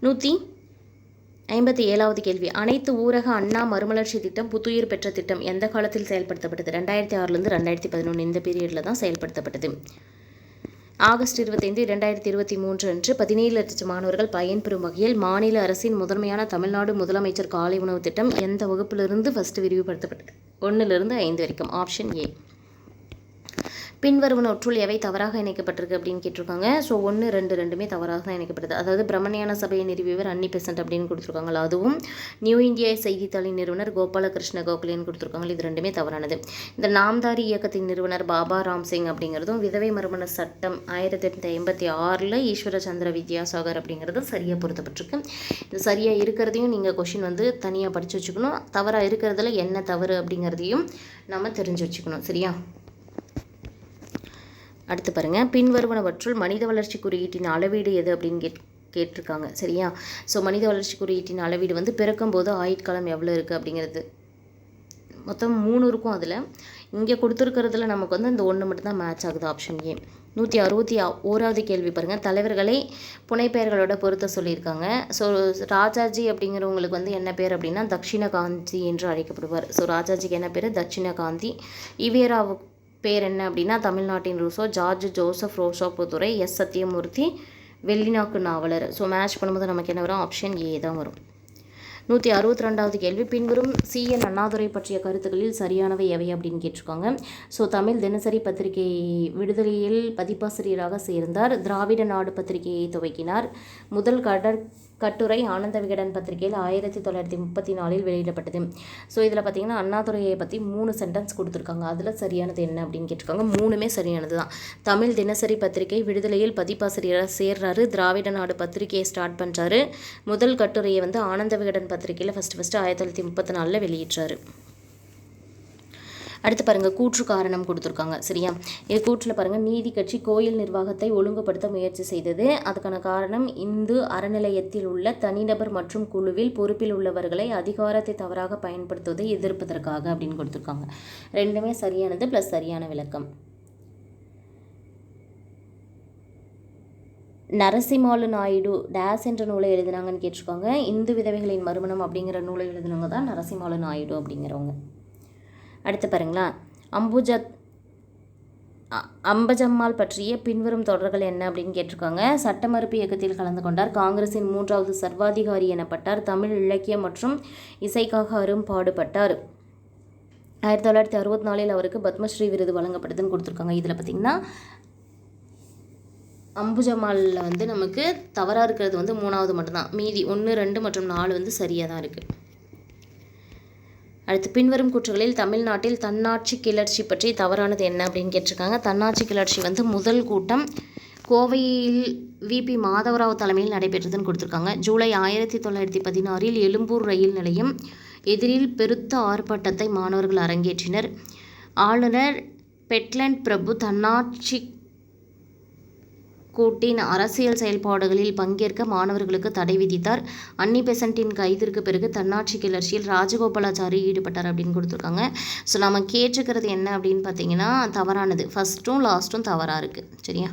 157வது கேள்வி. அனைத்து ஊரக அண்ணா மறுமலர்ச்சி திட்டம் புத்துயிர் பெற்ற திட்டம் எந்த காலத்தில் செயல்படுத்தப்பட்டது? 2006 2011 இந்த பீரியடில் தான் செயல்படுத்தப்பட்டது. ஆகஸ்ட் 25, 2023 அன்று 17 லட்சம் மாணவர்கள் பயன்பெறும் வகையில் மாநில அரசின் முதன்மையான தமிழ்நாடு முதலமைச்சர் காலை உணவு திட்டம் எந்த வகுப்பிலிருந்து ஃபஸ்ட்டு விரிவுபடுத்தப்பட்டது? 1 to 5 வரைக்கும். Option A. பின்வருவனவற்றுள் எவை தவறாக இணைக்கப்பட்டிருக்கு அப்படின்னு கேட்டிருக்காங்க. ஸோ 1, 2 ரெண்டுமே தவறாக தான் இணைக்கப்படுது. அதாவது பிரம்மஞான சபையை நிறுவியவர் அன்னி பெசன்ட் அப்படின்னு கொடுத்துருக்காங்களா, அதுவும் நியூ இந்தியா செய்தித்தாளின் நிறுவனர் கோபாலகிருஷ்ண கோகலேன்னு கொடுத்துருக்காங்க. இது ரெண்டுமே தவறானது. இந்த நாம்தாரி இயக்கத்தின் நிறுவனர் பாபா ராம்சிங் அப்படிங்கிறதும் விதவை மறுமண சட்டம் 1886 ஈஸ்வர சந்திர வித்யாசாகர் அப்படிங்கிறதும் சரியாக பொருத்தப்பட்டிருக்கு. இது சரியாக இருக்கிறதையும் நீங்கள் கொஷின் வந்து தனியாக படித்து வச்சுக்கணும். தவறாக இருக்கிறதுல என்ன தவறு அப்படிங்கிறதையும் நம்ம தெரிஞ்சு வச்சுக்கணும். சரியா? அடுத்து பாருங்கள், பின்வருவனவற்றுள் மனித வளர்ச்சி குறியீட்டின் அளவீடு எது அப்படின்னு கேட்டிருக்காங்க. சரியா? ஸோ மனித வளர்ச்சி குறியீட்டின் அளவீடு வந்து பிறக்கும்போது ஆயுட்காலம் எவ்வளோ இருக்குது அப்படிங்கிறது. மொத்தம் 3 இருக்கும். அதில் இங்கே கொடுத்துருக்கிறதுல நமக்கு வந்து இந்த 1 மட்டும்தான் மேட்ச் ஆகுது. Option A. 161வது கேள்வி பாருங்கள், தலைவர்களை புனைப்பெயர்களோட பொருத்த சொல்லியிருக்காங்க. ஸோ ராஜாஜி அப்படிங்கிறவங்களுக்கு வந்து என்ன பேர் அப்படின்னா தட்சிணகாந்தி என்று அழைக்கப்படுவார். ஸோ ராஜாஜிக்கு என்ன பேர்? தட்சிணகாந்தி. ஈவேராவுக்கு பேர் என்ன அப்படின்னா தமிழ்நாட்டின் ரூசோ. ஜார்ஜ் ஜோசப் ரோஷாப்புதுரை. எஸ் சத்தியமூர்த்தி வெள்ளிநாக்கு நாவலர். ஸோ மேட்ச் பண்ணும்போது நமக்கு என்ன வரும்? ஆப்ஷன் ஏ தான் வரும். 162வது கேள்வி, பின்வரும் CN அண்ணாதுரை பற்றிய கருத்துக்களில் சரியானவை எவை அப்படின்னு கேட்டிருக்காங்க. ஸோ தமிழ் தினசரி பத்திரிகை விடுதலையில் பதிப்பாசிரியராக சேர்ந்தார். திராவிட நாடு பத்திரிகையை துவக்கினார். முதல் கட்டுரை ஆனந்த விகடன் பத்திரிகையில் 1934 வெளியிடப்பட்டது. ஸோ இதில் பார்த்தீங்கன்னா அண்ணாதுரையை பற்றி 3 சென்டென்ஸ் கொடுத்துருக்காங்க. அதில் சரியானது என்ன அப்படின்னு கேட்டிருக்காங்க. 3மே சரியானது தான். தமிழ் தினசரி பத்திரிகை விடுதலையில் பதிப்பாசிரியராக சேர்றாரு. திராவிட நாடு பத்திரிகையை ஸ்டார்ட் பண்ணுறாரு. முதல் கட்டுரையை வந்து ஆனந்த விகடன் பத்திரிகையில் ஃபஸ்ட்டு 1934 வெளியிட்டாரு. அடுத்து பாருங்கள், கூற்று காரணம் கொடுத்துருக்காங்க. சரியா? இது கூற்றில் பாருங்கள், நீதி கட்சி கோயில் நிர்வாகத்தை ஒழுங்குபடுத்த முயற்சி செய்தது. அதுக்கான காரணம் இந்து அறநிலையத்தில் உள்ள தனிநபர் மற்றும் குழுவில் பொறுப்பில் உள்ளவர்களை அதிகாரத்தை தவறாக பயன்படுத்துவதை எதிர்ப்பதற்காக அப்படின்னு கொடுத்துருக்காங்க. ரெண்டுமே சரியானது ப்ளஸ் சரியான விளக்கம். நரசிம்மாலு நாயுடு டேஸ் என்ற நூலை எழுதினாங்கன்னு கேட்டிருக்காங்க. இந்து விதவைகளின் மறுமணம் அப்படிங்கிற நூலை எழுதினவங்க தான் நரசிம்மாலு நாயுடு அப்படிங்கிறவங்க. அடுத்து பாருங்களா, அம்பஜம்மாள் பற்றிய பின்வரும் தொடர்கள் என்ன அப்படின்னு கேட்டிருக்காங்க. சட்ட மறுப்பு இயக்கத்தில் கலந்து கொண்டார். காங்கிரசின் 3வது சர்வாதிகாரி எனப்பட்டார். தமிழ் இலக்கியம் மற்றும் இசைக்காக அரும்பாடுபட்டார். 1964 அவருக்கு பத்மஸ்ரீ விருது வழங்கப்படுதுன்னு கொடுத்துருக்காங்க. இதில் பார்த்திங்கன்னா அம்புஜம்மாளில் வந்து நமக்கு தவறாக இருக்கிறது வந்து 3வது மட்டும்தான். மீதி 1, 2 மற்றும் 4 வந்து சரியாக தான் இருக்குது. அடுத்து, பின்வரும் கூற்றுகளில் தமிழ்நாட்டில் தன்னாட்சி கிளர்ச்சி பற்றி தவறானது என்ன அப்படின்னு கேட்டிருக்காங்க. தன்னாட்சி கிளர்ச்சி வந்து முதல் கூட்டம் கோவையில் VP மாதவராவ் தலைமையில் நடைபெற்றதுன்னு கொடுத்துருக்காங்க. ஜூலை 1916 எழும்பூர் ரயில் நிலையம் எதிரில் பெருத்த ஆர்ப்பாட்டத்தை மாணவர்கள் அரங்கேற்றினர். ஆளுநர் பெட்லண்ட் பிரபு தன்னாட்சி கூட்டின் அரசியல் செயல்பாடுகளில் பங்கேற்க மாணவர்களுக்கு தடை விதித்தார். அன்னி பெசன்ட்டின் கைதிற்கு பிறகு தன்னாட்சி கிளர்ச்சியில் ராஜகோபாலாச்சாரி ஈடுபட்டார் அப்படின்னு கொடுத்துருக்காங்க. ஸோ நம்ம கேட்டுக்கிறது என்ன அப்படின்னு பார்த்தீங்கன்னா தவறானது. ஃபஸ்ட்டும் லாஸ்ட்டும் தவறாக இருக்குது. சரியா?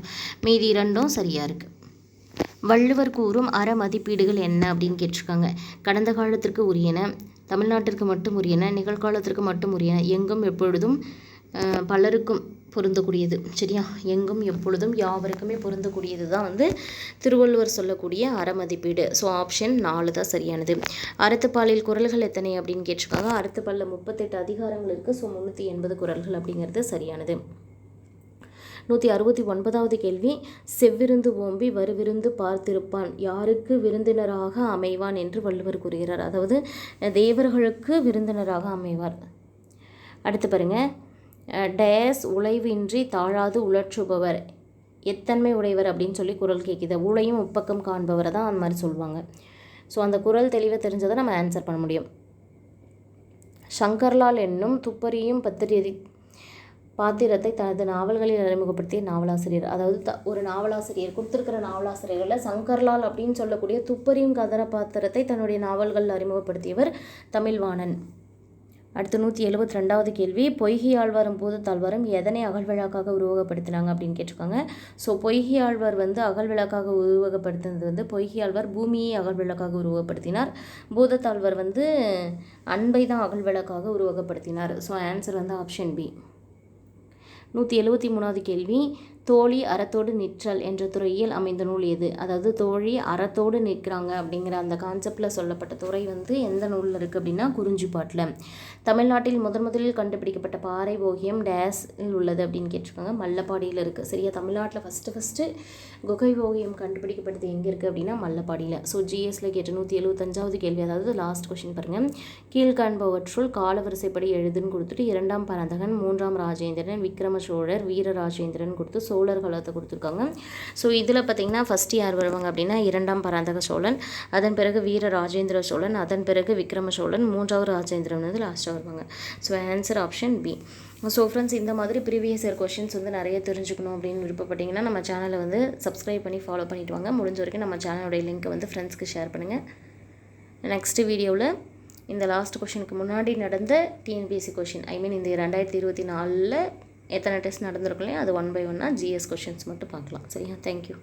மீதி 2ம் சரியாக இருக்குது. வள்ளுவர் கூறும் அற மதிப்பீடுகள் என்ன அப்படின்னு கேட்டிருக்காங்க. கடந்த காலத்திற்கு உரியன, தமிழ்நாட்டிற்கு மட்டும் உரியன, நிகழ்காலத்திற்கு மட்டும் உரியன, எங்கும் எப்பொழுதும் பலருக்கும் பொருந்தக்கூடியது. சரியா? எங்கும் எப்பொழுதும் யாவருக்குமே பொருந்தக்கூடியது தான் வந்து திருவள்ளுவர் சொல்லக்கூடிய அறமதிப்பீடு. ஸோ ஆப்ஷன் 4 தான் சரியானது. அறத்துப்பாலில் குறள்கள் எத்தனை அப்படின்னு கேட்டிருக்காங்க. அறத்துப்பாலில் 38 அதிகாரங்கள் இருக்குது. ஸோ 380 குறள்கள் அப்படிங்கிறது சரியானது. 169வது கேள்வி, செவ்விருந்து ஓம்பி வருவிருந்து பார்த்திருப்பான் யாருக்கு விருந்தினராக அமைவான் என்று வள்ளுவர் கூறுகிறார். அதாவது தேவர்களுக்கு விருந்தினராக அமைவார். அடுத்து பாருங்கள், டேஸ் உழைவின்றி தாழாது உழற்றுபவர் எத்தன்மை உடையவர் அப்படின்னு சொல்லி குறள் கேட்குது. ஊழையும் உப்பக்கம் காண்பவரை தான் அந்த மாதிரி சொல்லுவாங்க. ஸோ அந்த குறள் தெளிவாக தெரிஞ்சதை நம்ம ஆன்சர் பண்ண முடியும். சங்கர்லால் என்னும் துப்பறியும் பாத்திரத்தை தனது நாவல்களில் அறிமுகப்படுத்திய நாவலாசிரியர். அதாவது ஒரு நாவலாசிரியர் கொடுத்துருக்கிற நாவலாசிரியர்களில் சங்கர்லால் அப்படின்னு சொல்லக்கூடிய துப்பறியும் கதாபாத்திரத்தை தன்னுடைய நாவல்களில் அறிமுகப்படுத்தியவர் தமிழ்வாணன். அடுத்து 172வது கேள்வி, பொய்கை ஆழ்வாரும் பூதத்தாழ்வாரும் எதனை அகழ்விழாக்காக உருவகப்படுத்தினாங்க அப்படின்னு கேட்டிருக்காங்க. ஸோ பொய்கை ஆழ்வார் வந்து அகழ்விழாக்காக உருவகப்படுத்தினது வந்து பொய்கை ஆழ்வார் பூமியை அகழ்விழாக்காக உருவகப்படுத்தினார். பூதத்தாழ்வார் வந்து அன்பை தான் அகழ்விழாக்காக உருவகப்படுத்தினார். ஸோ ஆன்சர் வந்து ஆப்ஷன் பி. 173வது கேள்வி, தோழி அறத்தோடு நிற்றல் என்ற துறையில் அமைந்த நூல் எது? அதாவது தோழி அறத்தோடு நிற்கிறாங்க அப்படிங்கிற அந்த கான்செப்டில் சொல்லப்பட்ட துறை வந்து எந்த நூலில் இருக்குது அப்படின்னா குறிஞ்சிப்பாட்டில். தமிழ்நாட்டில் முதலில் கண்டுபிடிக்கப்பட்ட பாறை ஓவியம் டேஸில் உள்ளது அப்படின்னு கேட்டிருக்காங்க. மல்லப்பாடியில் இருக்குது. சரியா? தமிழ்நாட்டில் ஃபஸ்ட்டு குகை ஓவியம் கண்டுபிடிக்கப்பட்டது எங்கே இருக்குது அப்படின்னா மல்லப்பாடியில். ஸோ ஜிஎஸ்சில் கேட்ட 175வது கேள்வி, அதாவது லாஸ்ட் கொஷின் பாருங்கள். கீழ்காண்பவற்றுள் காலவரிசைப்படி எழுதுன்னு கொடுத்துட்டு 2ஆம் பராந்தகன், 3ஆம் ராஜேந்திரன், விக்ரம சோழர், வீரராஜேந்திரன் கொடுத்து சோழர் காலத்தை கொடுத்துருக்காங்க. ஸோ இதில் பார்த்திங்கன்னா ஃபஸ்ட்டு யார் வருவாங்க அப்படின்னா 2ஆம் பராந்தக சோழன், அதன் பிறகு வீர ராஜேந்திர சோழன், அதன் பிறகு விக்ரம சோழன், 3வது ராஜேந்திரன் வந்து லாஸ்ட்டாக வருவாங்க. So answer option B. So friends, இந்த மாதிரி ப்ரீவியஸ் இயர் கொஷின்ஸ் வந்து நிறைய தெரிஞ்சுக்கணும் அப்படின்னு விருப்பப்பட்டிங்கன்னா நம்ம சேனலை வந்து சப்ஸ்கிரைப் பண்ணி ஃபாலோ பண்ணிவிட்டு வாங்க. முடிஞ்ச வரைக்கும் நம்ம சேனலோடைய லிங்க்கை வந்து ஃப்ரெண்ட்ஸ்க்கு ஷேர் பண்ணுங்கள். நெக்ஸ்ட் வீடியோவில் இந்த லாஸ்ட் கொஷினுக்கு முன்னாடி நடந்த டிஎன்பிஎஸ்சி கொஷின், இந்த 2024 எத்தனை டெஸ்ட் நடந்திருக்கும் இல்லையா, அது 1 by 1 ஜிஎஸ் கொஷின்ஸ் மட்டும் பார்க்கலாம். சரியா? தேங்க்யூ.